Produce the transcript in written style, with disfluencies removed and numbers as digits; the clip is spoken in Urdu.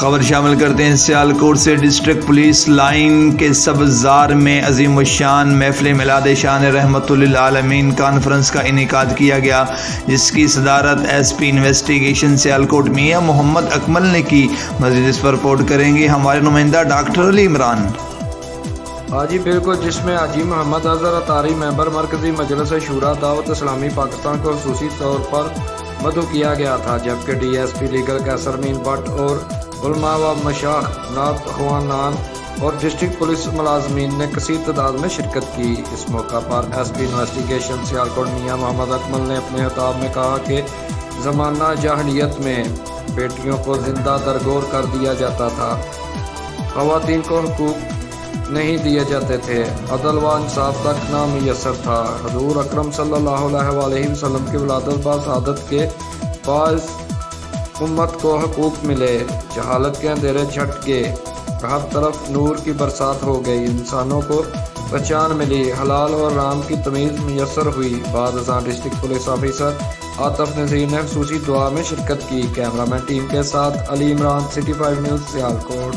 خبر شامل کرتے ہیں سیالکوٹ سے۔ ڈسٹرکٹ پولیس لائن کے سبزار میں عظیم الشان محفل میلاد شان رحمت للعالمین کانفرنس کا انعقاد کیا گیا، جس کی صدارت ایس پی انویسٹیگیشن سیالکوٹ میاں محمد اکمل نے کی۔ مزید اس پر رپورٹ کریں گے ہمارے نمائندہ ڈاکٹر علی عمران۔ جی بالکل، جس میں حاجی محمد اظہر اطاری ممبر مرکزی مجلس شورا دعوت اسلامی پاکستان کو خصوصی طور پر مدعو کیا گیا تھا، جبکہ ڈی ایس پی لیگل کیسر مین بٹ اور علماء و مشائخ نعت خوانان اور ڈسٹرکٹ پولیس ملازمین نے کثیر تعداد میں شرکت کی۔ اس موقع پر ایس پی انویسٹیگیشن سیالکوٹ میاں محمد اکمل نے اپنے خطاب میں کہا کہ زمانہ جاہلیت میں بیٹیوں کو زندہ درگور کر دیا جاتا تھا، خواتین کو حقوق نہیں دیے جاتے تھے، عدل و انصاف تک نامیسر تھا۔ حضور اکرم صلی اللہ علیہ وآلہ وسلم کی ولادت با سعادت کے باعث امت کو حقوق ملے، جہالت کے اندھیرے چھٹ گئے، ہر طرف نور کی برسات ہو گئی، انسانوں کو پہچان ملی، حلال اور حرام کی تمیز میسر ہوئی۔ بعد ازاں district police officer Atif Nazir نے خصوصی دعا میں شرکت کی۔ کیمرہ مین ٹیم کے ساتھ علی عمران، سٹی 5 نیوز، سیالکوٹ۔